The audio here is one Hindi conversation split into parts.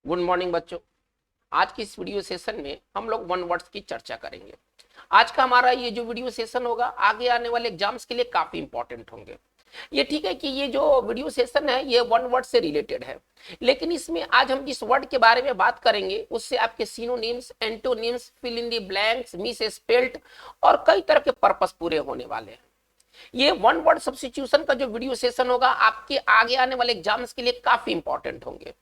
गुड मॉर्निंग बच्चों। आज की इस वीडियो सेशन में हम लोग वन वर्ड्स की चर्चा करेंगे। आज का हमारा ये जो वीडियो सेशन होगा आगे आने वाले एग्जाम्स के लिए काफी इंपॉर्टेंट होंगे। ये ठीक है कि ये जो वीडियो सेशन है ये वन वर्ड से रिलेटेड है, लेकिन इसमें आज हम जिस वर्ड के बारे में बात करेंगे उससे आपके synonyms, antonyms, fill in the blanks, misspelled और कई तरह के पर्पस पूरे होने वाले हैं। ये वन वर्ड सब्स्टिट्यूशन का जो वीडियो सेशन होगा आपके आगे आने वाले एग्जाम्स के लिए काफी इंपॉर्टेंट होंगे।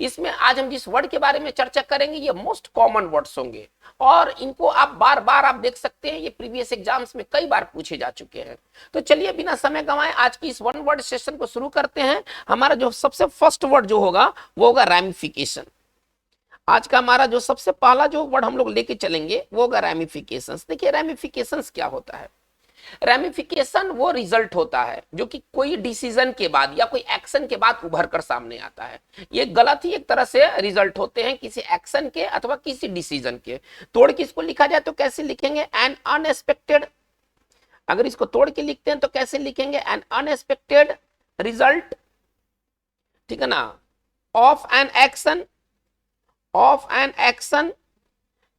इसमें आज हम जिस वर्ड के बारे में चर्चा करेंगे ये मोस्ट कॉमन वर्ड्स होंगे और इनको आप बार बार आप देख सकते हैं, ये प्रीवियस एग्जाम्स में कई बार पूछे जा चुके हैं। तो चलिए बिना समय गंवाए आज की इस वन वर्ड सेशन को शुरू करते हैं। हमारा जो सबसे फर्स्ट वर्ड जो होगा वो होगा रैमिफिकेशन। आज का हमारा जो सबसे पहला जो वर्ड हम लोग लेके चलेंगे वो होगा रैमिफिकेशंस। देखिए रैमिफिकेशंस क्या होता है। रैमिफिकेशन वो रिजल्ट होता है जो कि कोई डिसीजन के बाद या कोई एक्शन के बाद उभर कर सामने आता है। ये गलत ही एक तरह से रिजल्ट होते हैं किसी एक्शन के अथवा किसी डिसीजन के। तोड़ के इसको लिखा जाए तो कैसे लिखेंगे, एन अनएक्सपेक्टेड। अगर इसको तोड़ के लिखते हैं तो कैसे लिखेंगे, एन अनएक्सपेक्टेड रिजल्ट, ठीक है ना, ऑफ एन एक्शन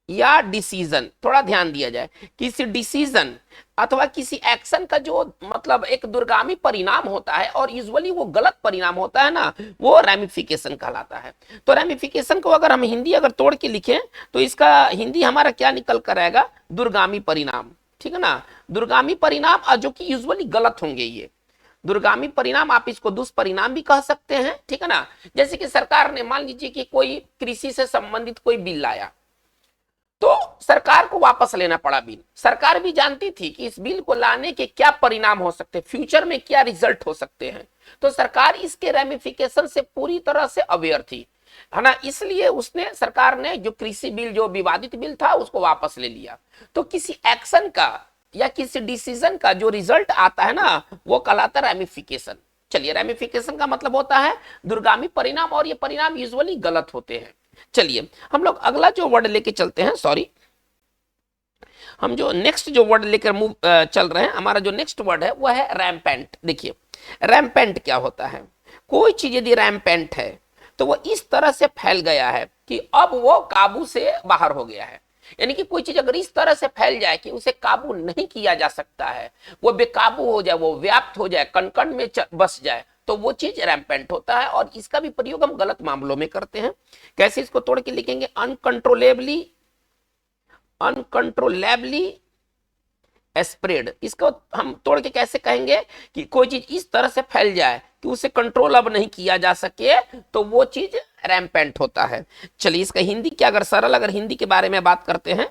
या डिसीजन। थोड़ा ध्यान दिया जाए, किसी डिसीजन अथवा किसी एक्शन का जो मतलब एक दूरगामी परिणाम होता है और यूजुअली वो गलत परिणाम होता है ना, वो रैमिफिकेशन कहलाता है। तो रैमिफिकेशन को अगर हम हिंदी अगर तोड़ के लिखें तो इसका हिंदी हमारा क्या निकल कर आएगा, दूरगामी परिणाम। ठीक है ना, दूरगामी परिणाम जो कि यूजुअली गलत होंगे। ये दूरगामी परिणाम आप इसको दुष्परिणाम भी कह सकते हैं। ठीक है ना, जैसे कि सरकार ने मान लीजिए कि कोई कृषि से संबंधित कोई बिल लाया तो सरकार को वापस लेना पड़ा बिल। सरकार भी जानती थी कि इस बिल को लाने के क्या परिणाम हो सकते हैं, फ्यूचर में क्या रिजल्ट हो सकते हैं। तो सरकार इसके रैमिफिकेशन से पूरी तरह से अवेयर थी, है ना, इसलिए उसने सरकार ने जो कृषि बिल, जो विवादित बिल था, उसको वापस ले लिया। तो किसी एक्शन का या किसी डिसीजन का जो रिजल्ट आता है ना वो कहलाता है रैमिफिकेशन। चलिए, रैमिफिकेशन का मतलब होता है दूरगामी परिणाम और ये परिणाम यूजुअली गलत होते हैं। चलिए हम लोग अगला जो वर्ड लेके चलते हैं, सॉरी, हम जो नेक्स्ट जो वर्ड लेकर मूव चल रहे हैं, हमारा जो नेक्स्ट वर्ड है वो है रैम्पेंट। देखिए रैम्पेंट क्या होता है, कोई चीज यदि रैम्पेंट है तो वो इस तरह से फैल गया है कि अब वो काबू से बाहर हो गया है। यानी कि कोई चीज अगर इस तरह से फैल जाए कि उसे काबू नहीं किया जा सकता है, वो बेकाबू हो जाए, वो व्याप्त हो जाए, कण में बस जाए, तो वो चीज रैम्पेंट होता है। और इसका भी प्रयोग हम गलत मामलों में करते हैं। कैसे इसको तोड़ के लिखेंगे, अनकंट्रोलेबली स्प्रेड। इसको हम तोड़ के कैसे कहेंगे कि कोई चीज इस तरह से फैल जाए कि उसे कंट्रोल अब नहीं किया जा सके, तो वो चीज रैम्पेंट होता है। चलिए इसका हिंदी क्या, अगर हिंदी के बारे में बात करते हैं,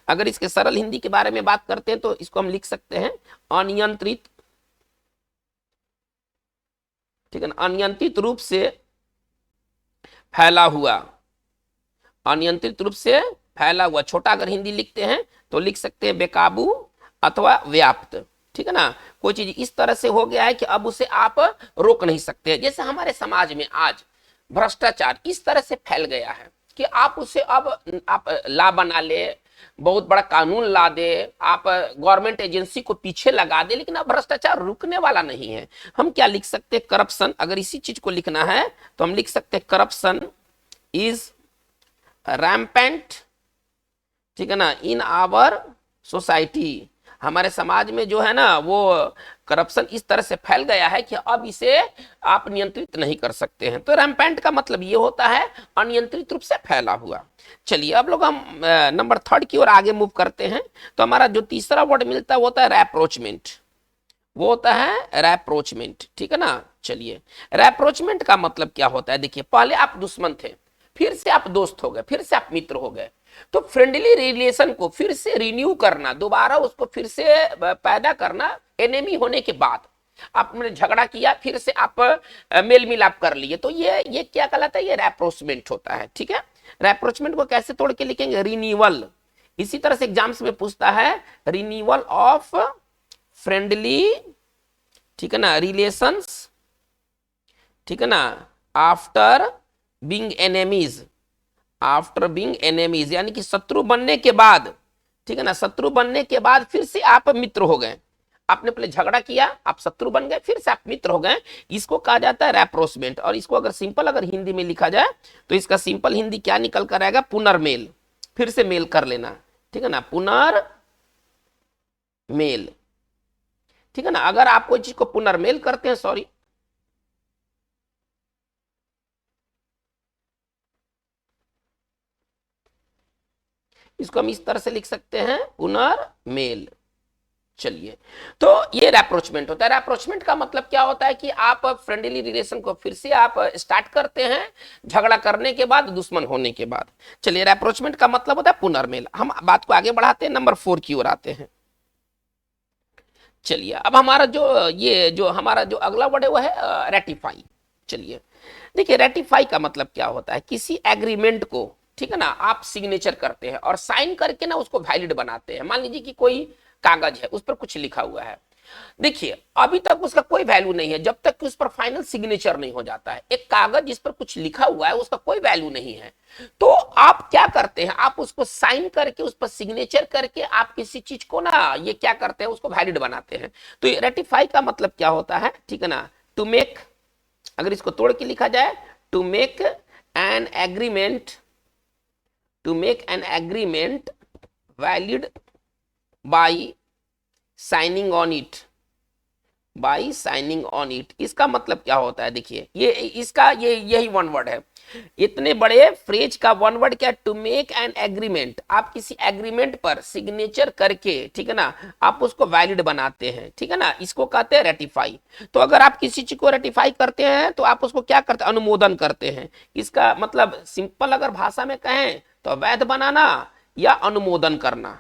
अगर इसके सरल हिंदी के बारे में बात करते हैं तो इसको हम लिख सकते हैं अनियंत्रित, ठीक है ना, अनियंत्रित रूप से फैला हुआ, अनियंत्रित रूप से फैला हुआ। छोटा अगर हिंदी लिखते हैं तो लिख सकते हैं बेकाबू अथवा व्याप्त। ठीक है ना, कोई चीज इस तरह से हो गया है कि अब उसे आप रोक नहीं सकते। जैसे हमारे समाज में आज भ्रष्टाचार इस तरह से फैल गया है कि आप उसे अब आप ला बना ले, बहुत बड़ा कानून ला दे, आप गवर्नमेंट एजेंसी को पीछे लगा दे, लेकिन अब भ्रष्टाचार रुकने वाला नहीं है। हम क्या लिख सकते हैं, करप्शन। अगर इसी चीज को लिखना है तो हम लिख सकते हैं करप्शन इज रैम्पेंट, ठीक है ना, इन आवर सोसाइटी। हमारे समाज में जो है ना वो करप्शन इस तरह से फैल गया है कि अब इसे आप नियंत्रित नहीं कर सकते हैं। तो रैम्पेंट का मतलब ये होता है अनियंत्रित रूप से फैला हुआ। चलिए अब लोग हम नंबर 3 की ओर आगे मूव करते हैं। तो हमारा जो तीसरा वर्ड मिलता है वो होता है रैप्रोचमेंट। वो होता है रैप्रोचमेंट, ठीक है ना। चलिए रैप्रोचमेंट का मतलब क्या होता है, देखिए पहले आप दुश्मन थे, फिर से आप दोस्त हो गए, फिर से आप मित्र हो गए। तो फ्रेंडली रिलेशन को फिर से रिन्यू करना, दोबारा उसको फिर से पैदा करना, एनिमी होने के बाद आपने झगड़ा किया, फिर से आप मेल मिलाप कर लिए, तो ये क्या कहलाता है, ये रैप्रोचमेंट होता है। ठीक है, रैप्रोचमेंट को कैसे तोड़ के लिखेंगे, रिन्यूअल। इसी तरह से एग्जाम्स में पूछता है रिन्यूअल ऑफ फ्रेंडली, ठीक है ना, रिलेशंस, ठीक है ना, after being enemies, after being enemies, यानी कि शत्रु बनने के बाद, ठीक है ना, शत्रु बनने के बाद फिर से आप मित्र हो गए। आपने पहले झगड़ा किया, आप शत्रु बन गए, फिर से आप मित्र हो गए, इसको कहा जाता है रैप्रोचमेंट। और इसको अगर सिंपल अगर हिंदी में लिखा जाए तो इसका सिंपल हिंदी क्या निकल कर आएगा, पुनर्मेल, फिर से मेल कर लेना, ठीक है ना, पुनर्मेल, ठीक है ना। अगर आप कोई चीज को पुनर्मेल करते हैं, सॉरी, इसको हम इस तरह से लिख सकते हैं, पुनर्मेल। चलिए, तो ये रैप्रोचमेंट होता है। रैप्रोचमेंट का मतलब क्या होता है कि आप फ्रेंडली रिलेशन को फिर से आप स्टार्ट करते हैं झगड़ा करने के बाद, दुश्मन होने के बाद। चलिए, रैप्रोचमेंट का मतलब होता है पुनर्मेल। हम बात को आगे बढ़ाते हैं, नंबर 4 की ओर आते हैं। चलिए, अब हमारा जो हमारा जो अगला वर्ड है वो है रेटिफाई। चलिए, देखिए, रेटिफाई का मतलब क्या होता है, किसी एग्रीमेंट को, ठीक है ना, आप सिग्नेचर करते हैं और साइन करके ना उसको वैलिड बनाते हैं। मान लीजिए कि कोई कागज है, उस पर कुछ लिखा हुआ है, देखिए अभी तक उसका कोई वैल्यू नहीं है जब तक कि उस पर फाइनल सिग्नेचर नहीं हो जाता है। एक कागज जिस पर कुछ लिखा हुआ है उसका कोई वैल्यू नहीं है, तो आप क्या करते हैं, आप उसको साइन करके उस पर सिग्नेचर करके आप किसी चीज को ना ये क्या करते हैं, उसको वैलिड बनाते हैं। तो ये रेटिफाई का मतलब क्या होता है, ठीक है ना, टू मेक, अगर इसको तोड़ के लिखा जाए, to make an agreement, to make an agreement valid by signing on it, by signing on it. इसका मतलब क्या होता है, देखिए ये इसका यही वन वर्ड है, इतने बड़े फ्रेज का वन वर्ड क्या, टू मेक एन एग्रीमेंट। आप किसी एग्रीमेंट पर सिग्नेचर करके, ठीक है ना, आप उसको वैलिड बनाते हैं, ठीक है ना, इसको कहते हैं रेटिफाई। तो अगर आप किसी चीज को रेटिफाई करते हैं तो आप उसको क्या करते हैं, अनुमोदन करते हैं। इसका मतलब सिंपल अगर भाषा में कहें तो वैध बनाना या अनुमोदन करना,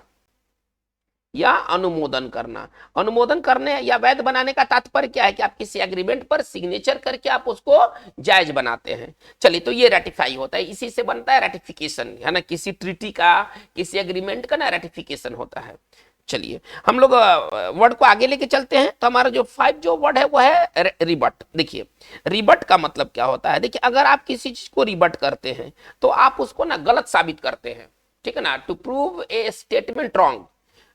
या अनुमोदन करना। अनुमोदन करने या वैध बनाने का तात्पर्य क्या है कि आप किसी एग्रीमेंट पर सिग्नेचर करके आप उसको जायज बनाते हैं। चलिए, तो ये रेटिफाई होता है, इसी से बनता है रेटिफिकेशन, है ना, किसी ट्रीटी का, किसी एग्रीमेंट का ना रेटिफिकेशन होता है। चलिए, हम लोग वर्ड को आगे लेके चलते हैं। तो हमारा जो 5 जो वर्ड है वो है रिबट। देखिए, रिबट का मतलब क्या होता है, देखिए अगर आप किसी चीज को रिबट करते हैं तो आप उसको ना गलत साबित करते हैं, ठीक है ना, to prove a statement wrong.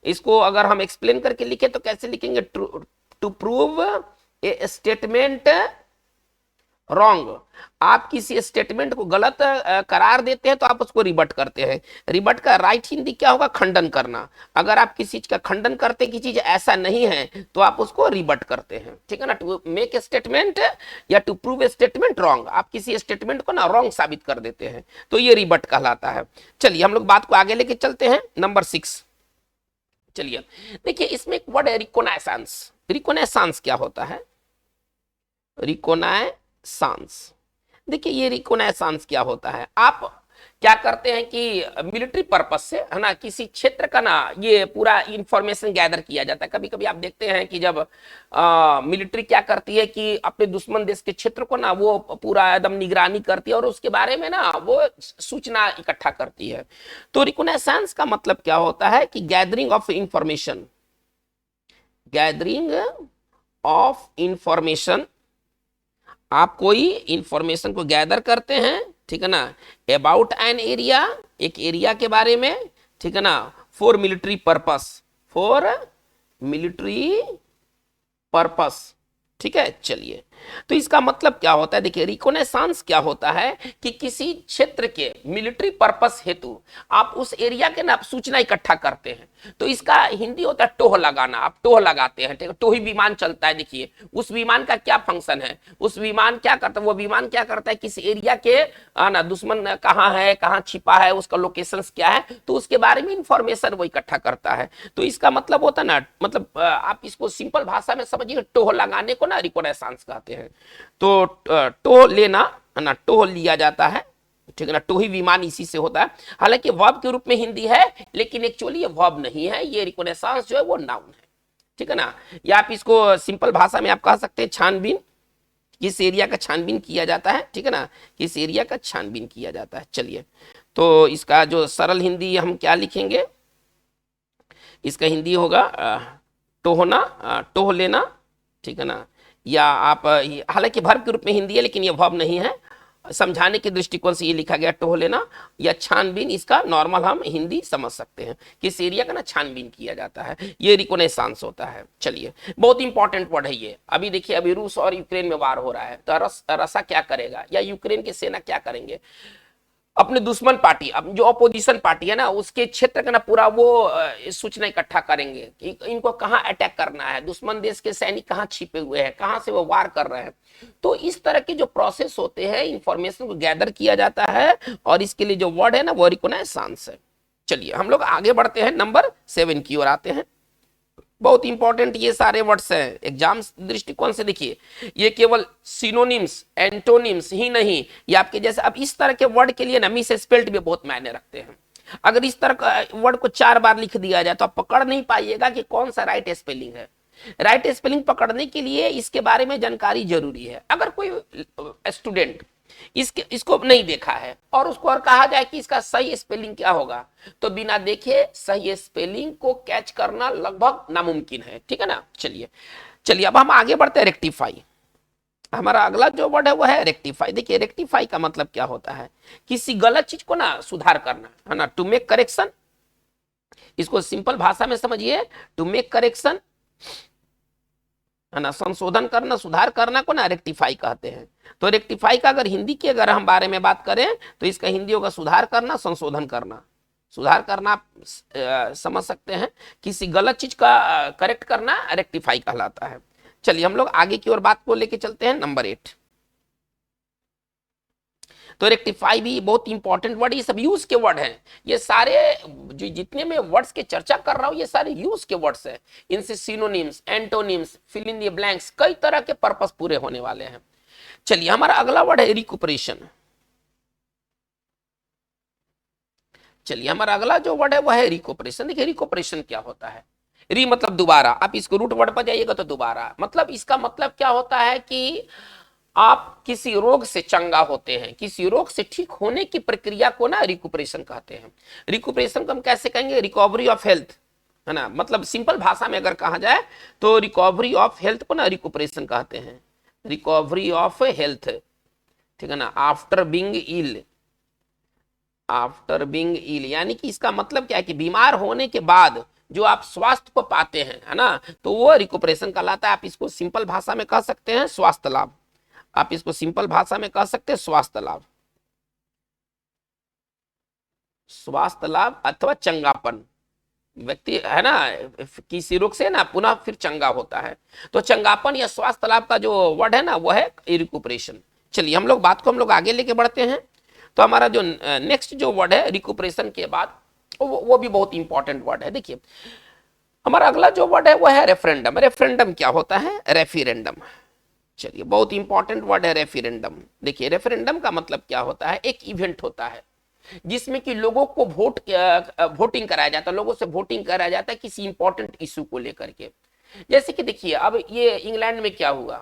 इसको अगर हम एक्सप्लेन करके लिखे तो कैसे लिखेंगे, to prove a statement wrong. आप किसी स्टेटमेंट को गलत करार देते हैं तो आप उसको रिबट करते हैं। रिबट का राइट हिंदी क्या होगा, खंडन करना। अगर आप किसी चीज का खंडन करते कि चीज ऐसा नहीं है तो आप उसको रिबट करते हैं, ठीक है ना। टू मेक ए स्टेटमेंट या to prove a statement wrong, आप किसी स्टेटमेंट को ना रॉन्ग साबित कर देते हैं, तो ये रिबट कहलाता है। चलिए, हम लोग बात को आगे लेके चलते हैं, नंबर 6। चलिए, देखिए इसमें एक वर्ड है रिकोनाइसेंस। रिकोनाइसेंस क्या होता है, रिकोनाइसेंस, देखिए ये रिकोनाइसेंस क्या होता है, आप क्या करते हैं कि मिलिट्री पर्पस से, है ना, किसी क्षेत्र का ना ये पूरा इंफॉर्मेशन गैदर किया जाता है। कभी कभी आप देखते हैं कि जब मिलिट्री क्या करती है कि अपने दुश्मन देश के क्षेत्र को ना वो पूरा एकदम निगरानी करती है और उसके बारे में ना वो सूचना इकट्ठा करती है। तो रिकोनाइसेंस का मतलब क्या होता है कि gathering of information, gathering of information, आप कोई इंफॉर्मेशन को गैदर करते हैं, ठीक है ना, अबाउट एन एरिया, एक एरिया के बारे में, ठीक है ना, for military purpose, for military purpose, ठीक है। चलिए, तो इसका मतलब क्या होता है, देखिए रिकोनेसांस क्या होता है कि किसी क्षेत्र के मिलिट्री पर्पस हेतु आप उस एरिया के ना सूचना इकट्ठा करते हैं। तो इसका हिंदी होता है टोह लगाना, आप टोह लगाते हैं, ठीक है। टोही विमान चलता है, देखिए उस विमान का क्या फंक्शन है, उस विमान क्या करता है, वो विमान क्या करता है, किसी एरिया के ना दुश्मन कहाँ है, कहाँ छिपा है, उसका लोकेशन क्या है, तो उसके बारे में इंफॉर्मेशन वो इकट्ठा करता है। तो इसका मतलब होता है ना, मतलब आप इसको सिंपल भाषा में समझिए, टोह लगाने को ना रिकोनेसांस कहते हैं। तो टोह लेना, है ना, टोह लिया जाता है, ठीक है ना, टोही विमान इसी से होता है। हालांकि वर्ब के रूप में हिंदी है, लेकिन एक्चुअली ये वर्ब नहीं है, ये रिकोनेसांस जो है वो नाउन है, ठीक है ना। या आप इसको सिंपल भाषा में आप कह सकते हैं छानबीन, किस एरिया का छानबीन किया जाता है, ठीक है ना, किस एरिया का छानबीन किया जाता है। चलिए, तो इसका जो सरल हिंदी हम क्या लिखेंगे, इसका हिंदी होगा टोहना, टोह लेना, ठीक है ना। या आप, हालांकि वर्ब के रूप में हिंदी है लेकिन ये वर्ब नहीं है, समझाने के दृष्टिकोण से ये लिखा गया टोह लेना या छानबीन, इसका नॉर्मल हम हिंदी समझ सकते हैं, किस एरिया का ना छानबीन किया जाता है, ये रिकोनेसांस होता है। चलिए, बहुत इंपॉर्टेंट वर्ड है ये। अभी देखिए, अभी रूस और यूक्रेन में वार हो रहा है, तो रसा क्या करेगा या यूक्रेन की सेना क्या करेंगे, अपने दुश्मन पार्टी, अब जो अपोजिशन पार्टी है ना, उसके क्षेत्र का ना पूरा वो सूचना इकट्ठा करेंगे कि इनको कहाँ अटैक करना है, दुश्मन देश के सैनिक कहाँ छिपे हुए हैं, कहाँ से वो वार कर रहे हैं। तो इस तरह के जो प्रोसेस होते हैं, इंफॉर्मेशन को गैदर किया जाता है, और इसके लिए जो वर्ड है ना वो रिकोनाइसेंस है। चलिए हम लोग आगे बढ़ते हैं, नंबर 7 की ओर आते हैं। बहुत इंपॉर्टेंट ये सारे वर्ड्स हैं एग्जाम दृष्टिकोण से। देखिए, ये केवल सिनोनिम्स एंटोनिम्स ही नहीं, ये आपके जैसे अब इस तरह के वर्ड के लिए ना मिस स्पेल्ड भी बहुत मायने रखते हैं। अगर इस तरह का वर्ड को 4 बार लिख दिया जाए तो आप पकड़ नहीं पाइएगा कि कौन सा राइट स्पेलिंग है। राइट स्पेलिंग पकड़ने के लिए इसके बारे में जानकारी जरूरी है। अगर कोई स्टूडेंट इसको नहीं देखा है और उसको और कहा जाए कि इसका सही स्पेलिंग क्या होगा, तो बिना देखे सही स्पेलिंग को कैच करना लगभग नामुमकिन है। ठीक है ना। चलिए अब हम आगे बढ़ते हैं। रेक्टिफाई, हमारा अगला जो वर्ड है वो है रेक्टिफाई। देखिए, रेक्टिफाई का मतलब क्या होता है, किसी गलत चीज को ना सुधार करना, है ना, टू मेक करेक्शन। इसको सिंपल भाषा में समझिए, टू मेक करेक्शन, है ना, संशोधन करना, सुधार करना को ना रेक्टिफाई कहते हैं। तो रेक्टिफाई का अगर हिंदी की अगर हम बारे में बात करें तो इसका हिंदी होगा सुधार करना, संशोधन करना। सुधार करना आप समझ सकते हैं, किसी गलत चीज का करेक्ट करना रेक्टिफाई कहलाता है। चलिए हम लोग आगे की ओर बात को लेके चलते हैं, नंबर 8। तो रेक्टिफाई भी बहुत इंपॉर्टेंट वर्ड, ये सब यूज के वर्ड हैं। ये सारे जो जितने मैं वर्ड्स के चर्चा कर रहा हूं ये सारे यूज के वर्ड्स हैं। इनसे synonyms, antonyms, fill in the blanks, कई तरह के पर्पस पूरे होने वाले हैं। चलिए हमारा अगला वर्ड है रिकुपरेशन। चलिए हमारा अगला जो वर्ड है वह है रिकुपरेशन। देखिए, रिकुपरेशन क्या होता है। री मतलब दोबारा, आप इसको रूट वर्ड पर जाइएगा तो दोबारा, मतलब इसका मतलब क्या होता है कि आप किसी रोग से चंगा होते हैं, किसी रोग से ठीक होने की प्रक्रिया को ना रिकुपरेशन कहते हैं। रिकुपरेशन को हम कैसे कहेंगे, रिकवरी ऑफ हेल्थ, है ना, मतलब सिंपल भाषा में अगर कहा जाए तो रिकवरी ऑफ हेल्थ को ना रिकुपरेशन कहते हैं। रिकवरी ऑफ हेल्थ, ठीक है ना, आफ्टर बीइंग इल, आफ्टर बीइंग इल, यानी कि इसका मतलब क्या है कि बीमार होने के बाद जो आप स्वास्थ्य को पाते हैं, है ना, तो वो रिकुपरेशन कहलाता है। आप इसको सिंपल भाषा में कह सकते हैं स्वास्थ्य लाभ, आप इसको सिंपल भाषा में कह सकते हैं स्वास्थ्य लाभ, स्वास्थ्य लाभ अथवा चंगापन। व्यक्ति, है ना, किसी रोग से ना पुनः फिर चंगा होता है, तो चंगापन या स्वास्थ्य लाभ का जो वर्ड है ना वो है रिकुपरेशन। चलिए हम लोग बात को हम लोग आगे लेके बढ़ते हैं। तो हमारा जो नेक्स्ट जो वर्ड है रिकुपरेशन के बाद वो भी बहुत इंपॉर्टेंट वर्ड है। देखिए, हमारा अगला जो वर्ड है वो है रेफरेंडम। रेफरेंडम क्या होता है, रेफरेंडम। चलिए, बहुत इंपॉर्टेंट वर्ड है रेफरेंडम। देखिए, रेफरेंडम का मतलब क्या होता है, एक इवेंट होता है जिसमें कि लोगों को वोटिंग कराया जाता है, लोगों से वोटिंग कराया जाता है किसी इंपॉर्टेंट इशू को लेकर के। जैसे कि देखिए, अब ये इंग्लैंड में क्या हुआ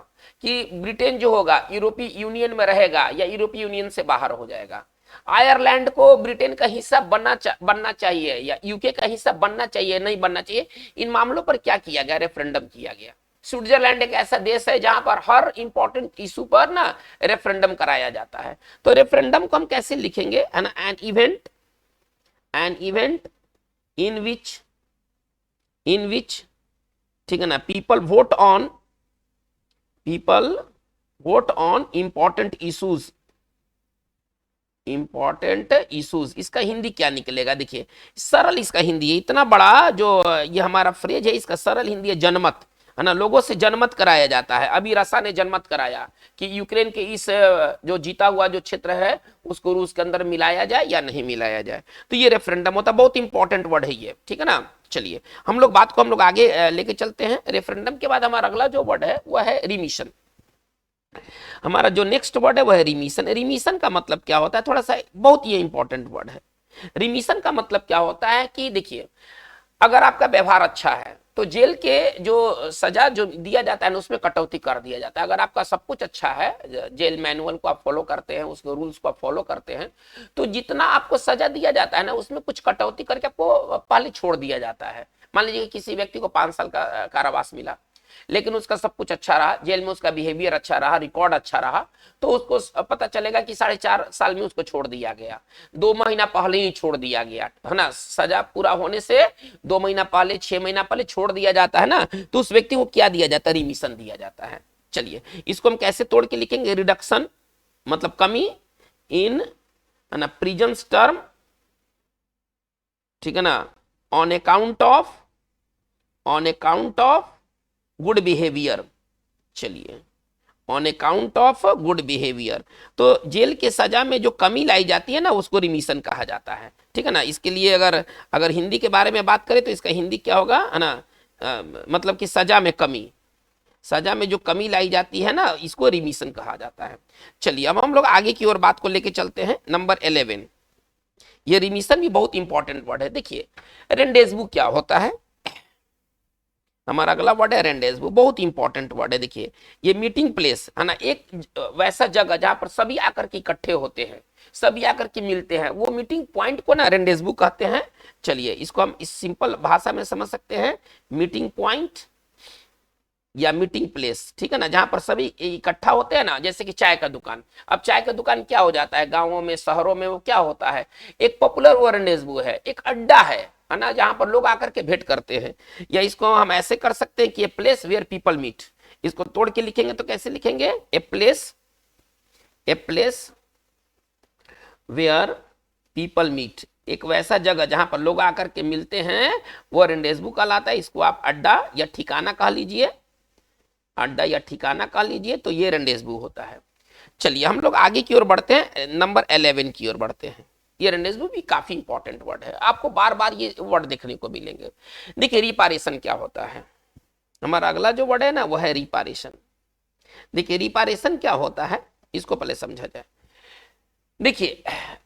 कि ब्रिटेन जो होगा यूरोपीय यूनियन में रहेगा या यूरोपीय यूनियन से बाहर हो जाएगा। आयरलैंड को ब्रिटेन का हिस्सा बनना चाहिए या यूके का हिस्सा बनना चाहिए, नहीं बनना चाहिए, इन मामलों पर क्या किया गया, रेफरेंडम किया गया। स्विट्जरलैंड एक ऐसा देश है जहां पर हर इंपॉर्टेंट इशू पर ना रेफरेंडम कराया जाता है। तो रेफरेंडम को हम कैसे लिखेंगे, है ना, एन इवेंट इन विच, ठीक है ना, people vote on important issues. इसका हिंदी क्या निकलेगा, देखिए सरल इसका हिंदी है, इतना बड़ा जो ये हमारा फ्रेज है इसका सरल हिंदी है जनमत, है ना, लोगों से जनमत कराया जाता है। अभी रसा ने जनमत कराया कि यूक्रेन के इस जो जीता हुआ जो क्षेत्र है उसको रूस के अंदर मिलाया जाए या नहीं मिलाया जाए, तो ये रेफरेंडम होता है। बहुत इंपॉर्टेंट वर्ड है ये, ठीक है ना। चलिए हम लोग बात को हम लोग आगे लेके चलते हैं। रेफरेंडम के बाद हमारा अगला जो वर्ड है वह है रिमिशन। हमारा जो नेक्स्ट वर्ड है वह है रिमिशन। रिमिशन का मतलब क्या होता है, थोड़ा सा बहुत ही इंपॉर्टेंट वर्ड है। रिमिशन का मतलब क्या होता है कि देखिए, अगर आपका व्यवहार अच्छा है तो जेल के जो सजा जो दिया जाता है ना उसमें कटौती कर दिया जाता है। अगर आपका सब कुछ अच्छा है, जेल मैनुअल को आप फॉलो करते हैं, उसके रूल्स को आप फॉलो करते हैं, तो जितना आपको सजा दिया जाता है ना उसमें कुछ कटौती करके आपको पहले छोड़ दिया जाता है। मान लीजिए किसी व्यक्ति को 5 साल का कारावास मिला, लेकिन उसका सब कुछ अच्छा रहा, जेल में उसका बिहेवियर अच्छा रहा, रिकॉर्ड अच्छा रहा, तो उसको पता चलेगा कि 4.5 साल में उसको छोड़ दिया गया, 2 महीना पहले ही छोड़ दिया गया है ना, सजा पूरा होने से 2 महीना पहले, 6 महीना पहले छोड़ दिया जाता है ना, तो उस व्यक्ति को क्या दिया जाता है, रिमिशन दिया जाता है। चलिए इसको हम कैसे तोड़ के लिखेंगे, रिडक्शन मतलब कमी इन है ना प्रिजन टर्म, ठीक है ना, on account of good behaviour. चलिए on account of good behaviour, तो जेल के सजा में जो कमी लाई जाती है ना उसको रिमिशन कहा जाता है, ठीक है ना। इसके लिए अगर हिंदी के बारे में बात करें तो इसका हिंदी क्या होगा, है ना, मतलब कि सजा में कमी, सजा में जो कमी लाई जाती है ना इसको रिमिशन कहा जाता है। चलिए अब हम लोग आगे की ओर बात को लेके चलते हैं, नंबर 11। ये रिमिशन भी बहुत इंपॉर्टेंट वर्ड है। देखिए रेंडेजवू क्या होता है, हमारा अगला वर्ड है रेंडेजवू, बहुत इंपॉर्टेंट वर्ड है। देखिए ये मीटिंग प्लेस है ना, एक वैसा जगह जहां पर सभी आकर के इकट्ठे होते हैं, सभी आकर के मिलते हैं, वो मीटिंग पॉइंट को ना रेंडेजवू कहते हैं। चलिए इसको हम इस सिंपल भाषा में समझ सकते हैं, मीटिंग पॉइंट या मीटिंग प्लेस, ठीक है ना, जहां पर सभी इकट्ठा होते हैं ना, जैसे कि चाय का दुकान। अब चाय का दुकान क्या हो जाता है, गांवों में शहरों में वो क्या होता है, एक पॉपुलर वो रेंडेजवू है, एक अड्डा है ना, जहां पर लोग आकर के भेंट करते हैं। या इसको हम ऐसे कर सकते हैं कि a place where people meet, इसको तोड़ के लिखेंगे तो कैसे लिखेंगे, a place where people meet, एक वैसा जगह जहां पर लोग आकर के मिलते हैं वो रेंडेजवू कहलाता है। इसको आप अड्डा या ठिकाना कह लीजिए, अड्डा या ठिकाना कह लीजिए, तो ये रेंडेजवू होता है। चलिए हम लोग आगे की ओर बढ़ते हैं, नंबर 11 की ओर बढ़ते हैं। ये रेंडेजवू भी काफी इंपॉर्टेंट वर्ड है, आपको बार बार ये वर्ड देखने को मिलेंगे। देखिए रिपारेशन क्या होता है, हमारा अगला जो वर्ड है ना वो है रिपारेशन। देखिए रिपारेशन क्या होता है इसको पहले समझा जाए। देखिए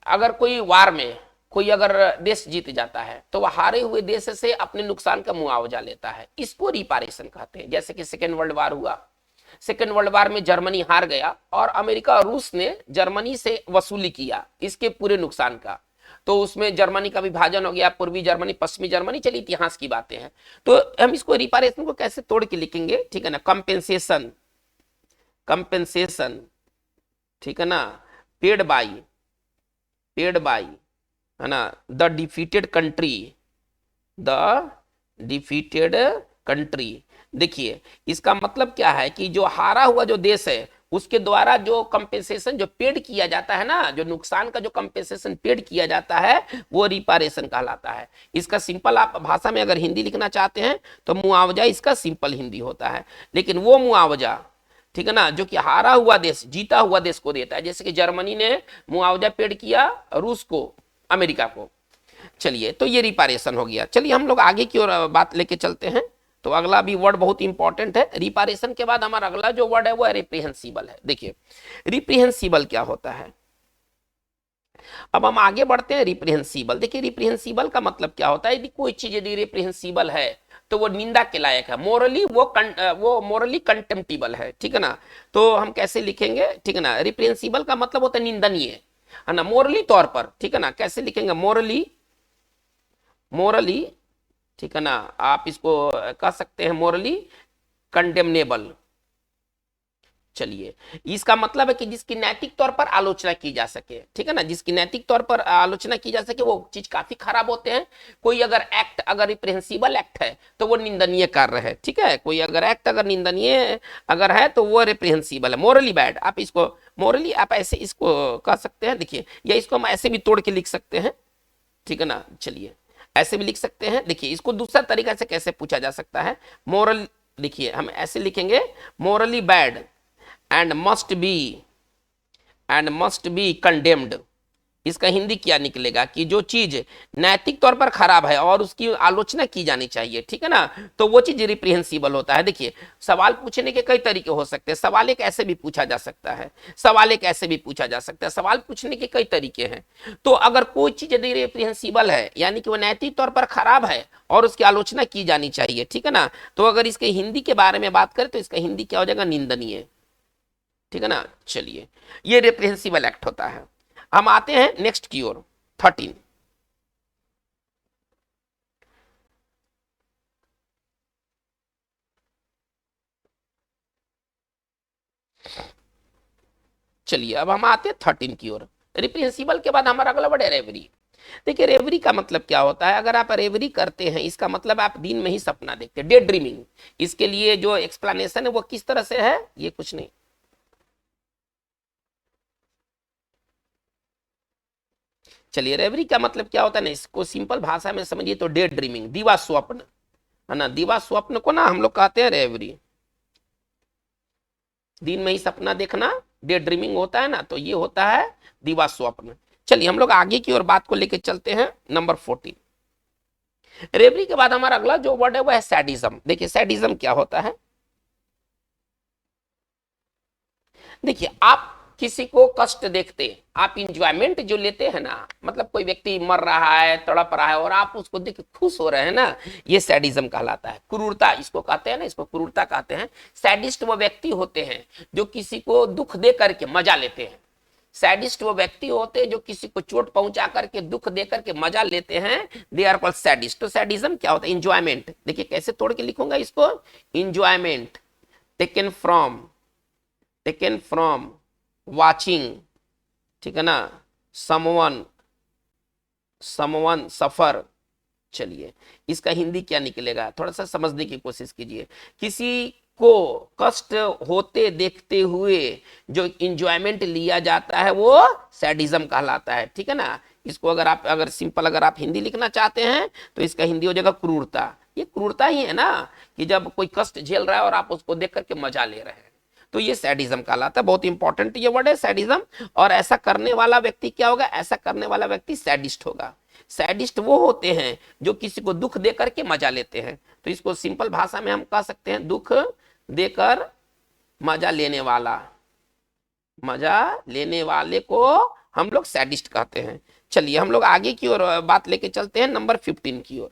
अगर कोई वार में कोई अगर देश जीत जाता है तो वह हारे हुए देश से अपने नुकसान का मुआवजा लेता है, इसको रिपारेशन कहते हैं। जैसे कि सेकेंड वर्ल्ड वार हुआ, सेकेंड वर्ल्ड वार में जर्मनी हार गया और अमेरिका और रूस ने जर्मनी से वसूली किया इसके पूरे नुकसान का, तो उसमें जर्मनी का विभाजन हो गया, पूर्वी जर्मनी पश्चिमी जर्मनी, चलिए इतिहास की बातें हैं। तो हम इसको रिपारेशन को कैसे तोड़ के लिखेंगे, ठीक है ना, कंपेंसेशन, ठीक है ना, पेड बाई है ना द डिफीटेड कंट्री। देखिए इसका मतलब क्या है कि जो हारा हुआ जो देश है उसके द्वारा जो कंपेंसेशन जो पेड किया जाता है ना, जो नुकसान का जो कंपेंसेशन पेड किया जाता है वो रिपारेशन कहलाता है। इसका सिंपल आप भाषा में अगर हिंदी लिखना चाहते हैं तो मुआवजा इसका सिंपल हिंदी होता है। लेकिन वो मुआवजा, ठीक है ना, जो कि हारा हुआ देश जीता हुआ देश को देता है, जैसे कि जर्मनी ने मुआवजा पेड किया रूस को, अमेरिका को। चलिए तो ये रिपारेशन हो गया। चलिए हम लोग आगे की ओर बात लेके चलते हैं। तो अगला भी वर्ड बहुत इंपॉर्टेंट है, रिपारेशन के बाद हमारा अगला जो वर्ड है वो रिप्रीहेंसिबल है। देखिए रिप्रीहेंसिबल क्या होता है, अब हम आगे बढ़ते हैं। रिप्रीहेंसिबल, देखिए रिप्रीहेंसिबल का मतलब क्या होता है, यदि कोई चीज यदि रिप्रीहेंसिबल है तो वो निंदा के लायक है, मोरली वो मोरली कंटेम्प्टिबल है, ठीक है ना। तो हम कैसे लिखेंगे, ठीक है ना, रिप्रीहेंसिबल का मतलब होता है निंदनीय, है ना, मोरली तौर पर, ठीक है ना, कैसे लिखेंगे, मोरली, ठीक है ना, आप इसको कह सकते हैं मोरली कंडेमनेबल। चलिए इसका मतलब है कि जिसकी नैतिक तौर पर आलोचना की जा सके, ठीक है ना, जिसकी नैतिक तौर पर आलोचना की जा सके वो चीज काफी खराब होते हैं। कोई अगर एक्ट अगर रिप्रेहेंसिबल एक्ट है तो वो निंदनीय कार्य है, ठीक है, कोई अगर एक्ट अगर निंदनीय अगर है तो वो रिप्रेहेंसिबल है, मोरली बैड। आप इसको मोरली आप ऐसे इसको कह सकते हैं। देखिए या इसको हम ऐसे भी तोड़ के लिख सकते हैं, ठीक है ना, चलिए ऐसे भी लिख सकते हैं। देखिए इसको दूसरा तरीका से कैसे पूछा जा सकता है, मोरल, देखिए हम ऐसे लिखेंगे morally bad and must be condemned. इसका हिंदी क्या निकलेगा कि जो चीज नैतिक तौर पर खराब है और उसकी आलोचना की जानी चाहिए, ठीक है ना, तो वो चीज रिप्रीहेंसिबल होता है। देखिए सवाल पूछने के कई तरीके हो सकते हैं, सवाल एक ऐसे भी पूछा जा सकता है, सवाल पूछने के कई तरीके हैं। तो अगर कोई चीज यदि रिप्रीहेंसिबल है यानी कि वो नैतिक तौर पर खराब है और उसकी आलोचना की जानी चाहिए, ठीक है ना, तो अगर इसके हिंदी के बारे में बात करें तो इसका हिंदी क्या हो जाएगा, निंदनीय, ठीक है ना। चलिए ये रिप्रीहेंसिबल एक्ट होता है। हम आते हैं नेक्स्ट की ओर, 13। चलिए अब हम आते हैं 13 की ओर। रिप्रेंसिबल के बाद हमारा अगला वर्ड है रेवरी। देखिए रेवरी का मतलब क्या होता है, अगर आप रेवरी करते हैं इसका मतलब आप दिन में ही सपना देखते हैं, डे ड्रीमिंग। इसके लिए जो एक्सप्लेनेशन है वो किस तरह से है, ये कुछ नहीं। चलिए रेवरी का मतलब क्या होता है ना, इसको सिंपल भाषा में समझिए तो डे ड्रीमिंग, दिवा स्वप्न, है ना। दिवा स्वप्न को ना हम लोग कहते हैं रेवरी, दिन में ही सपना देखना, डे ड्रीमिंग होता है ना, तो ये होता है दिवा स्वप्न। चलिए हम लोग आगे की ओर बात को लेकर चलते हैं, नंबर 14। रेवरी के बाद हमारा अगला जो वर्ड है वो है सैडिज्म। देखिए सैडिज्म क्या होता है, देखिए आप किसी को कष्ट देखते, आप इंजॉयमेंट जो लेते हैं ना, मतलब कोई व्यक्ति मर रहा है, तड़प रहा है और आप उसको देख के खुश हो रहे हैं ना, ये सैडिज्म कहलाता है। क्रूरता इसको कहते हैं ना, इसको क्रूरता कहते हैं। सैडिस्ट वो व्यक्ति होते हैं जो किसी को दुख दे करके मजा लेते हैं। सैडिस्ट वो व्यक्ति होते हैं जो किसी को चोट पहुंचा करके, दुख दे करके मजा लेते हैं, दे आर कॉल्ड सैडिस्ट। तो सैडिज्म क्या होता है, इंजॉयमेंट। देखिए कैसे तोड़ के लिखूंगा इसको, इंजॉयमेंट टेकन फ्रॉम वाचिंग, ठीक है ना, समवन सफर। चलिए इसका हिंदी क्या निकलेगा, थोड़ा सा समझने की कोशिश कीजिए। किसी को कष्ट होते देखते हुए जो इंजॉयमेंट लिया जाता है वो सैडिज्म कहलाता है, ठीक है ना। इसको अगर सिंपल अगर आप हिंदी लिखना चाहते हैं तो इसका हिंदी हो जाएगा क्रूरता। ये क्रूरता ही है ना, कि जब कोई कष्ट झेल रहा है और आप उसको देख करके मजा ले रहे हैं, तो ये सैडिज्म कहलाता है। बहुत इंपॉर्टेंट ये वर्ड है सैडिज्म। और ऐसा करने वाला व्यक्ति क्या होगा, ऐसा करने वाला व्यक्ति सैडिस्ट होगा। सैडिस्ट वो होते हैं जो किसी को दुख देकर के मजा लेते हैं, तो इसको सिंपल भाषा में हम कह सकते हैं दुख देकर मजा लेने वाला, मजा लेने वाले को हम लोग सैडिस्ट कहते हैं। चलिए हम लोग आगे की ओर बात लेके चलते हैं, नंबर 15 की ओर।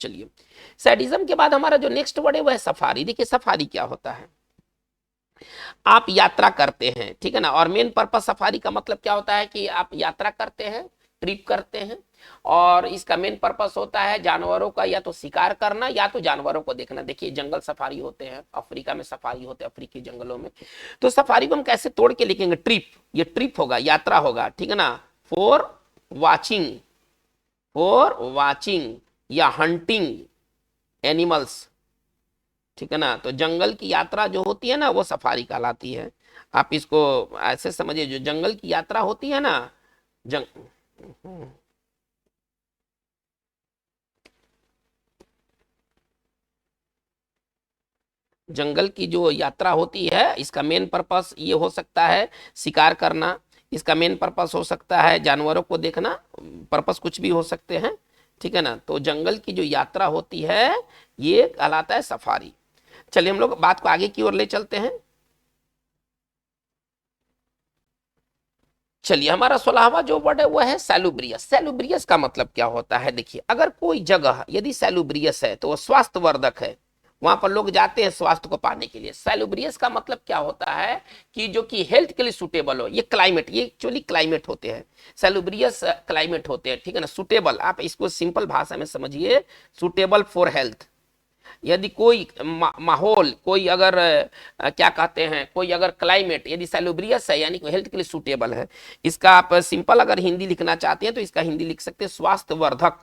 चलिए सैडिज्म के बाद हमारा जो नेक्स्ट वर्ड है वो है सफारी। देखिए सफारी क्या होता है, आप यात्रा करते हैं, ठीक है ना। और मेन पर्पस सफारी का मतलब क्या होता है कि आप यात्रा करते हैं, ट्रिप करते हैं, और इसका मेन पर्पस होता है जानवरों का या तो शिकार करना या तो जानवरों को देखना। देखिए जंगल सफारी होते हैं, अफ्रीका में सफारी होते हैं, अफ्रीकी जंगलों में। तो सफारी को हम कैसे तोड़ के लिखेंगे, ट्रिप, ये ट्रिप होगा, यात्रा होगा, ठीक है ना। फॉर वाचिंग या हंटिंग एनिमल्स, ठीक है ना। तो जंगल की यात्रा जो होती है ना वो सफारी कहलाती है। आप इसको ऐसे समझिए, जो जंगल की यात्रा होती है ना, जंगल की जो यात्रा होती है इसका मेन पर्पस ये हो सकता है शिकार करना, इसका मेन पर्पस हो सकता है जानवरों को देखना, पर्पस कुछ भी हो सकते हैं, ठीक है ना। तो जंगल की जो यात्रा होती है ये कहलाता है सफारी। चलिए हम लोग बात को आगे की ओर ले चलते हैं। चलिए हमारा 16वां जो वर्ड है वो है सैलुब्रियस। सैलुब्रियस का मतलब क्या होता है, देखिए अगर कोई जगह यदि सैलुब्रियस है तो वो स्वास्थ्यवर्धक है, वहां पर लोग जाते हैं स्वास्थ्य को पाने के लिए। सैलुब्रियस का मतलब क्या होता है कि जो कि हेल्थ के लिए सुटेबल हो। ये क्लाइमेट, ये एक्चुअली क्लाइमेट होते हैं, सैलुब्रियस क्लाइमेट होते हैं, ठीक है ना। सुटेबल, आप इसको सिंपल भाषा में समझिए, सुटेबल फॉर हेल्थ। यदि कोई माहौल, कोई अगर क्या कहते हैं, कोई अगर क्लाइमेट यदि सैलुब्रियस है यानी हेल्थ के लिए सूटेबल है, इसका आप सिंपल अगर हिंदी लिखना चाहते हैं तो इसका हिंदी लिख सकते हैं स्वास्थ्यवर्धक,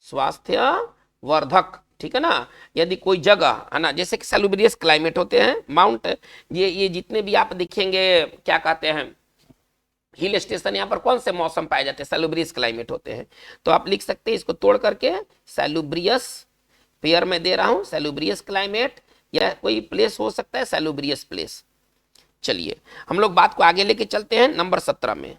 स्वास्थ्यवर्धक, ठीक है ना। यदि कोई जगह है ना, जैसे कि सैलुब्रियस क्लाइमेट होते हैं माउंट, ये जितने भी आप देखेंगे क्या कहते हैं हिल स्टेशन, यहाँ पर कौन से मौसम पाए जाते हैं, सैलुब्रियस क्लाइमेट होते हैं। तो आप लिख सकते हैं इसको तोड़ करके, सैलुब्रियस पेयर में दे रहा हूं, सैलुब्रियस क्लाइमेट, या कोई प्लेस हो सकता है सैलुब्रियस प्लेस। चलिए हम लोग बात को आगे लेके चलते हैं, नंबर 17 में।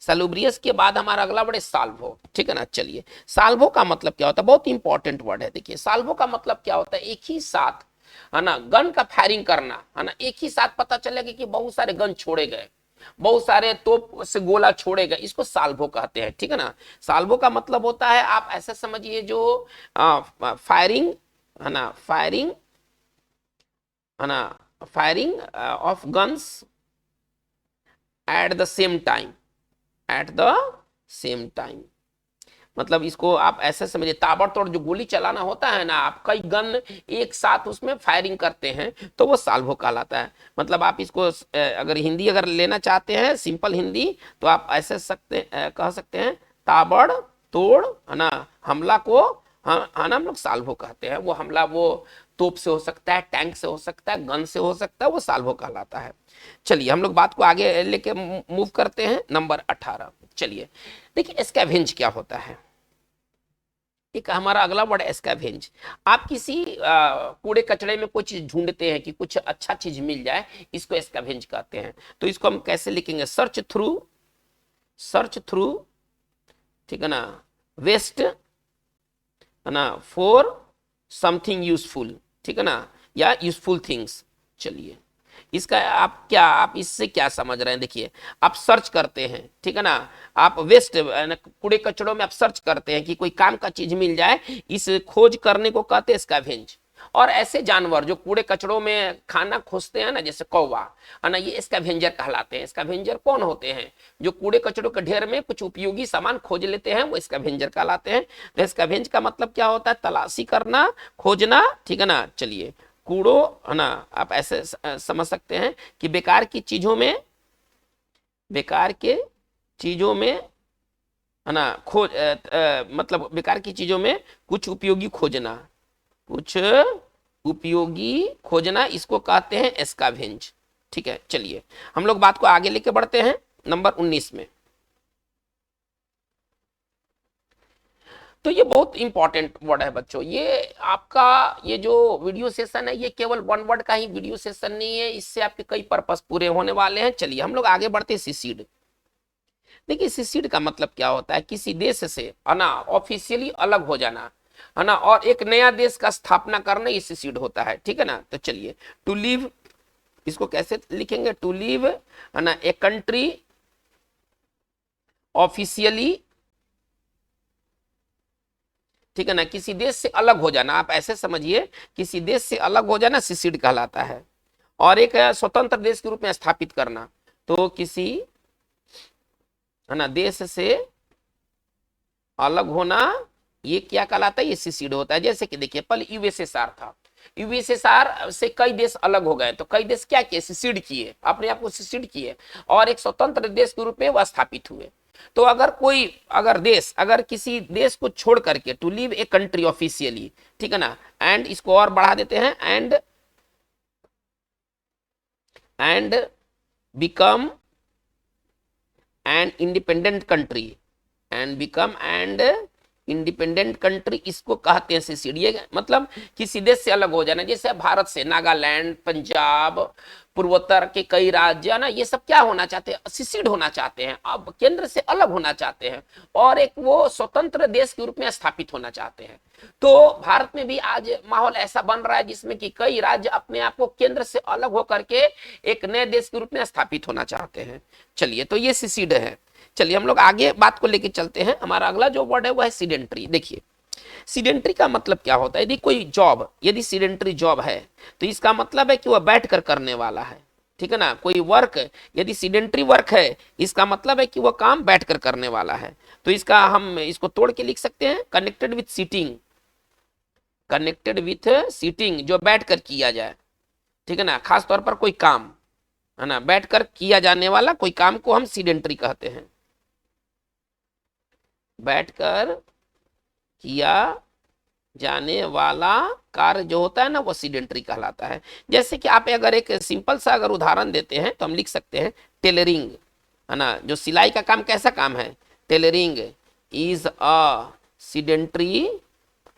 सैलुब्रियस के बाद हमारा अगला वर्ड है साल्वो, ठीक है ना। चलिए साल्वो का मतलब क्या होता है, बहुत इंपॉर्टेंट वर्ड है। देखिए साल्वो का मतलब क्या होता है, एक ही साथ, है ना, गन का फायरिंग करना, है ना। एक ही साथ पता चलेगा कि बहुत सारे गन छोड़े गए, बहुत सारे तोप से गोला छोड़े गए, इसको साल्वो कहते हैं, ठीक है ना। साल्वो का मतलब होता है, आप ऐसे समझिए जो फायरिंग, है ना, फायरिंग, है ना, firing of guns at the same time, at the same time, मतलब इसको आप ऐसे समझिए, ताबड़तोड़ जो गोली चलाना होता है ना, आप कई गन एक साथ उसमें फायरिंग करते हैं तो वो साल्वो कहलाता है। मतलब आप इसको अगर हिंदी अगर लेना चाहते हैं सिंपल हिंदी, तो आप ऐसे कह सकते हैं ताबड़ तोड़ है ना हमला को हम लोग साल्वो कहते हैं। वो हमला वो तोप से हो सकता है, टैंक से हो सकता है, गन से हो सकता है, वो साल्वो कहलाता है। चलिए हम लोग बात को आगे लेके मूव करते हैं। नंबर 18, चलिए देखिए स्कैवेंज क्या होता है। एक हमारा अगला वर्ड स्कैवेंज। आप किसी कूड़े कचड़े में कुछ ढूंढते हैं कि कुछ अच्छा चीज मिल जाए, इसको स्कैवेंज कहते हैं। तो इसको हम कैसे लिखेंगे, सर्च थ्रू, सर्च थ्रू, ठीक है ना, वेस्ट है ना, फॉर समथिंग यूजफुल, ठीक है ना, या यूजफुल थिंग्स। चलिए इसका आप इससे क्या समझ रहे हैं, देखिए आप सर्च करते हैं, ठीक है ना, आप वेस्ट कूड़े कचड़ों में आप सर्च करते हैं कि कोई काम का चीज मिल जाए, इस खोज करने को कहते हैं स्कैवेंज। और ऐसे जानवर जो कूड़े कचड़ों में खाना खोजते हैं ना, जैसे कौवा है ना, ये स्कैवेंजर कहलाते हैं। स्कैवेंजर कौन होते हैं, जो कूड़े कचड़ों के ढेर में कुछ उपयोगी सामान खोज लेते हैं, वो स्कैवेंजर कहलाते हैं। तो स्कैवेंज का मतलब क्या होता है, तलाशी करना, खोजना, ठीक है ना। चलिए कूड़ो है ना, आप ऐसे समझ सकते हैं कि बेकार की चीजों में, बेकार के चीजों में है ना खोज मतलब बेकार की चीजों में कुछ उपयोगी खोजना, कुछ उपयोगी खोजना, इसको कहते हैं स्कैवेंज। ठीक है, चलिए हम लोग बात को आगे लेके बढ़ते हैं नंबर 19 में। तो ये बहुत इंपॉर्टेंट वर्ड है बच्चों। ये आपका ये जो वीडियो सेशन है, ये केवल वन वर्ड का ही वीडियो सेशन नहीं है, इससे आपके कई पर्पस पूरे होने वाले हैं। चलिए हम लोग आगे बढ़ते हैं। सिसीड। देखिए सिसीड का मतलब क्या होता है, किसी देश से है ना ऑफिशियली अलग हो जाना है ना, और एक नया देश का स्थापना करना, ये सिसीड होता है, ठीक है ना। तो चलिए टू लीव, इसको कैसे लिखेंगे, टू लीव है ना ए कंट्री ऑफिशियली, ठीक है ना, किसी देश से अलग हो जाना, आप ऐसे समझिए किसी देश से अलग हो जाना सिसीड कहलाता है। और एक स्वतंत्र देश के रूप में स्थापित करना, तो किसी है ना देश से अलग होना, ये क्या कहलाता है, ये सिसीड होता है। जैसे कि देखिए पहले यूएसएसआर था, यूएसएसआर से कई देश अलग हो गए, तो कई देश क्या किए, सिसीड किए, अपने आप को सिसीड किए, और एक स्वतंत्र देश के रूप में वह स्थापित हुए। तो अगर देश अगर किसी देश को छोड़ करके, to leave a country officially, ठीक है ना, एंड इसको और बढ़ा देते हैं, and become an independent country, and become and independent country, इसको कहते हैं सिसीड। ये मतलब किसी देश से अलग हो जाना, जैसे भारत से नागालैंड, पंजाब, पूर्वोत्तर के कई राज्य ना, ये सब क्या होना चाहते हैं, सिसीड होना चाहते हैं, अब केंद्र से अलग होना चाहते हैं, और एक वो स्वतंत्र देश के रूप में स्थापित होना चाहते हैं। तो भारत में भी आज माहौल ऐसा बन रहा है जिसमें कि कई राज्य अपने आप को केंद्र से अलग होकर के एक नए देश के रूप में स्थापित होना चाहते हैं। चलिए तो ये सिसीड है। चलिए हम लोग आगे बात को लेके चलते हैं। हमारा अगला जो वर्ड है वो है सीडेंट्री। देखिए सीडेंट्री का मतलब क्या होता है, यदि कोई जॉब, यदि सीडेंट्री जॉब है तो इसका मतलब है कि वह बैठकर करने वाला है, ठीक है ना। कोई वर्क यदि सीडेंट्री वर्क है, इसका मतलब है कि वह काम बैठकर करने वाला है। तो इसका हम इसको तोड़ के लिख सकते हैं, connected with seating, connected with seating, जो बैठकर किया जाए, ठीक है ना। खास तौर पर कोई काम है ना बैठकर किया जाने वाला कोई काम को हम सीडेंट्री कहते हैं। बैठकर किया जाने वाला कार्य जो होता है ना, वो सीडेंट्री कहलाता है। जैसे कि आप अगर एक सिंपल सा अगर उदाहरण देते हैं तो हम लिख सकते हैं टेलरिंग, है ना, जो सिलाई का काम कैसा काम है, टेलरिंग इज अ सीडेंट्री,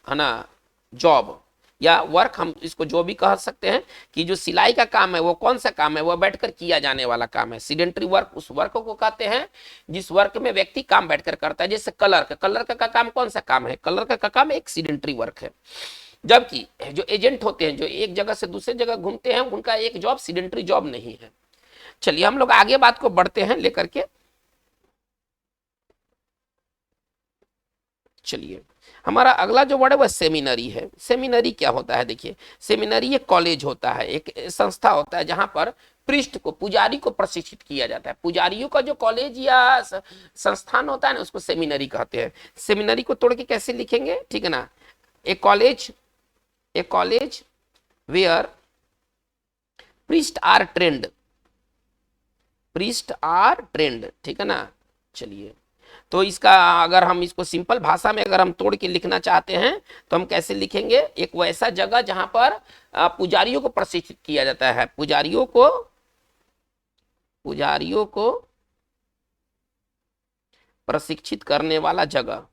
है ना, जॉब या वर्क, हम इसको जो भी कह सकते हैं कि जो सिलाई का काम है वो कौन सा काम है, वो बैठकर किया जाने वाला काम है। सीडेंट्री वर्क उस वर्क को कहते हैं जिस वर्क में व्यक्ति काम बैठकर करता है। जैसे कलर का काम कौन सा काम है, कलर का काम एक सीडेंट्री वर्क है। जबकि जो एजेंट होते हैं, जो एक जगह से दूसरे जगह घूमते हैं, उनका एक जॉब सीडेंट्री जॉब नहीं है। चलिए हम लोग आगे बात को बढ़ते हैं लेकर के। चलिए, हमारा अगला जो वर्ड है वह सेमिनरी है। सेमिनरी क्या होता है? देखिए, सेमिनरी एक कॉलेज होता है, एक संस्था होता है जहां पर पृष्ठ को, पुजारी को प्रशिक्षित किया जाता है। पुजारियों का जो कॉलेज या संस्थान होता है ना, उसको सेमिनरी कहते हैं। सेमिनरी को तोड़ के कैसे लिखेंगे? ठीक है ना, a college where priest are trained, ठीक है ना। चलिए, तो इसका अगर हम इसको सिंपल भाषा में अगर हम तोड़ के लिखना चाहते हैं तो हम कैसे लिखेंगे? एक वैसा जगह जहां पर पुजारियों को प्रशिक्षित किया जाता है, पुजारियों को प्रशिक्षित करने वाला जगह,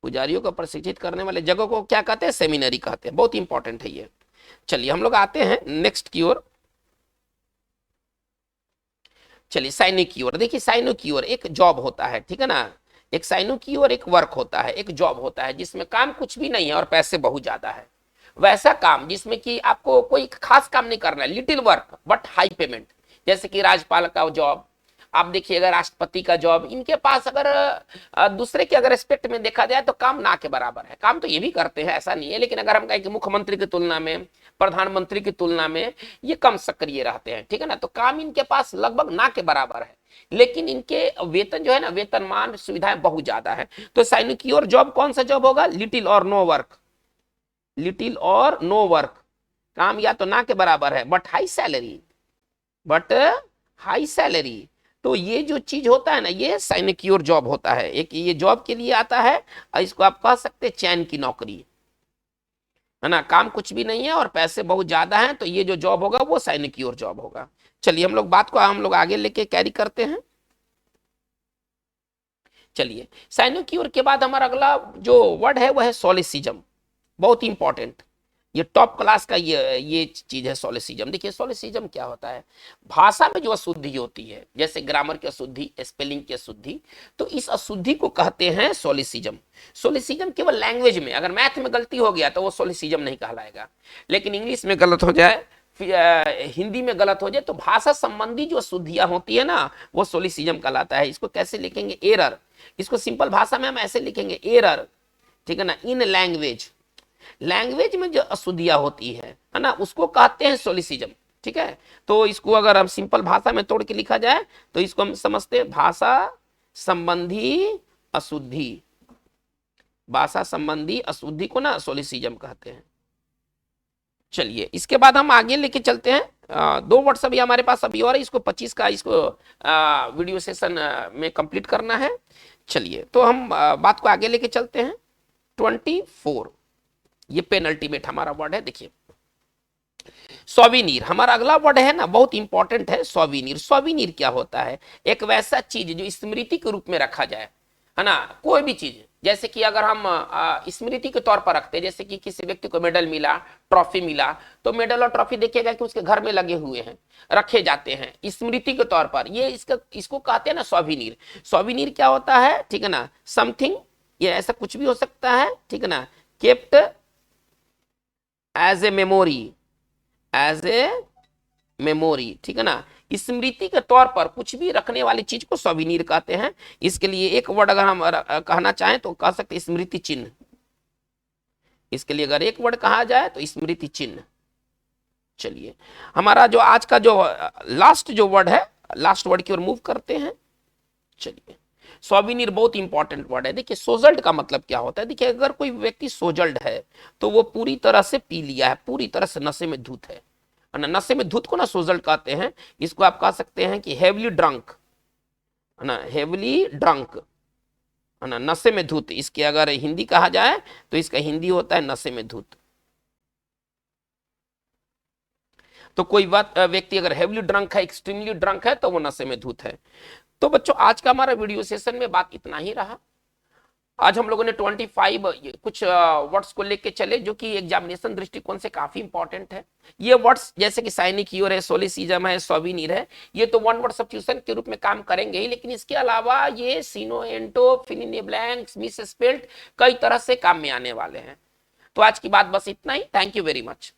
पुजारियों को प्रशिक्षित करने वाले जगह को क्या कहते हैं? सेमिनरी कहते हैं। बहुत इंपॉर्टेंट है ये। चलिए, हम लोग आते हैं नेक्स्ट की ओर। चलिए, साइनो की ओर। देखिए, साइनो की ओर एक जॉब होता है, ठीक है ना। एक साइनो की ओर एक वर्क होता है, एक जॉब होता है जिसमें काम कुछ भी नहीं है और पैसे बहुत ज्यादा है। वैसा काम जिसमें कि आपको कोई खास काम नहीं करना है, little work but high payment. जैसे कि राज्यपाल का जॉब, आप देखिएगा, राष्ट्रपति का जॉब, इनके पास अगर दूसरे के अगर एस्पेक्ट में देखा जाए तो काम ना के बराबर है। काम तो ये भी करते हैं, ऐसा नहीं है, लेकिन अगर हम कहें कि मुख्यमंत्री की तुलना में, प्रधानमंत्री की तुलना में ये कम सक्रिय रहते हैं, ठीक है ना। तो काम इनके पास लगभग ना के बराबर है, लेकिन इनके वेतन जो है ना, वेतनमान सुविधाएं बहुत ज्यादा है। तो सैनिक की ओर जॉब कौन सा जॉब होगा? लिटिल और नो वर्क, लिटिल और नो वर्क। काम या तो ना के बराबर है बट हाई सैलरी। तो ये जो चीज होता है ना, ये साइनेक्योर जॉब होता है। एक ये जॉब के लिए आता है और इसको आप कह सकते हैं चैन की नौकरी, है ना। काम कुछ भी नहीं है और पैसे बहुत ज्यादा हैं, तो ये जो जॉब होगा वो साइनेक्योर जॉब होगा। चलिए, हम लोग बात को हम लोग आगे लेके कैरी करते हैं। चलिए, साइनेक्योर के बाद हमारा अगला जो वर्ड है वह है सोलिसिज्म। बहुत इंपॉर्टेंट, ये टॉप क्लास का ये चीज है सोलिसिज्म। देखिए, सोलिसिज्म क्या होता है? भाषा में जो अशुद्धि होती है, जैसे ग्रामर की अशुद्धि, स्पेलिंग की अशुद्धि, तो इस अशुद्धि को कहते हैं सोलिसिज्म। सोलिसिज्म केवल लैंग्वेज में, अगर मैथ में गलती हो गया तो वो सोलिसिज्म नहीं कहलाएगा, लेकिन इंग्लिश में गलत हो जाए, हिंदी में गलत हो जाए, तो भाषा संबंधी जो अशुद्धियां होती है ना, वो सोलिसिज्म कहलाता है। इसको कैसे लिखेंगे? एरर। इसको सिंपल भाषा में हम ऐसे लिखेंगे, एरर, ठीक है ना, इन लैंग्वेज में जो अशुद्धियां होती है ना, उसको कहते हैं सोलिसिज्म, ठीक है। तो इसको अगर हम सिंपल भाषा में तोड़ के लिखा जाए तो इसको हम समझते हैं भाषा संबंधी अशुद्धि। भाषा संबंधी अशुद्धि को ना सोलिसिज्म कहते हैं। चलिए, इसके बाद हम आगे लेके चलते हैं। 2 वर्ड्स अभी हमारे पास अभी और है, इसको 25 का इसको वीडियो सेशन में कंप्लीट करना है। चलिए, तो हम बात को आगे लेके चलते हैं। 24, ये पेनल्टीमेट हमारा वर्ड है। देखिए, सोविनीर हमारा अगला वर्ड है ना, बहुत इंपॉर्टेंट है। सोविनीर, सोविनीर क्या होता है? एक वैसा चीज जो स्मृति के रूप में रखा जाए, है ना। कोई भी चीज, जैसे कि अगर हम स्मृति के तौर पर रखते हैं, जैसे कि किसी व्यक्ति को मेडल मिला, ट्रॉफी मिला, तो मेडल और ट्रॉफी देखिएगा कि उसके घर में लगे हुए हैं, रखे जाते हैं स्मृति के तौर पर। ये इसको कहते हैं ना सोविनीर। सोविनीर क्या होता है? ठीक है ना, समथिंग, ये ऐसा कुछ भी हो सकता है, ठीक है ना, केप्ट एज ए मेमोरी, ठीक है ना, स्मृति के तौर पर कुछ भी रखने वाली चीज को सोविनीर कहते हैं। इसके लिए एक वर्ड अगर हम कहना चाहें तो कह सकते स्मृति चिन्ह। इसके लिए अगर एक वर्ड कहा जाए तो स्मृति चिन्ह। चलिए, हमारा जो आज का जो लास्ट जो वर्ड है, लास्ट वर्ड की ओर मूव करते हैं। चलिए, सोविनीर बहुत इंपॉर्टेंट वर्ड है। देखिए, सोजल्ड का मतलब क्या होता है? देखिए, अगर कोई व्यक्ति सोजल्ड है तो वो पूरी तरह से पी लिया है, पूरी तरह से नशे में धुत है ना। नशे में धुत को ना सोजल्ड कहते हैं। इसको आप कह सकते हैं कि हेवली ड्रंक, है ना, हेवली ड्रंक, है ना, नशे में धुत। इसकी अगर हिंदी कहा जाए तो इसका हिंदी होता है नशे में धुत। तो कोई व्यक्ति अगर हेवली ड्रंक है, एक्सट्रीमली ड्रंक है, तो वो नशे में धुत है। तो बच्चों, आज का हमारा वीडियो सेशन में बात इतना ही रहा। आज हम लोगों ने 25 कुछ वर्ड्स को लेके चले जो कि एग्जामिनेशन दृष्टिकोण से काफी इंपॉर्टेंट है। ये वर्ड्स जैसे कि साइनिक्योर है, सोलिसिज्म है, सोविनीर है, ये तो 1 वर्ड सब्स्टिट्यूशन के रूप में काम करेंगे ही, लेकिन इसके अलावा ये सिनोएंटो, fill in the blanks, misspelled, कई तरह से काम में आने वाले हैं। तो आज की बात बस इतना ही। Thank you very much.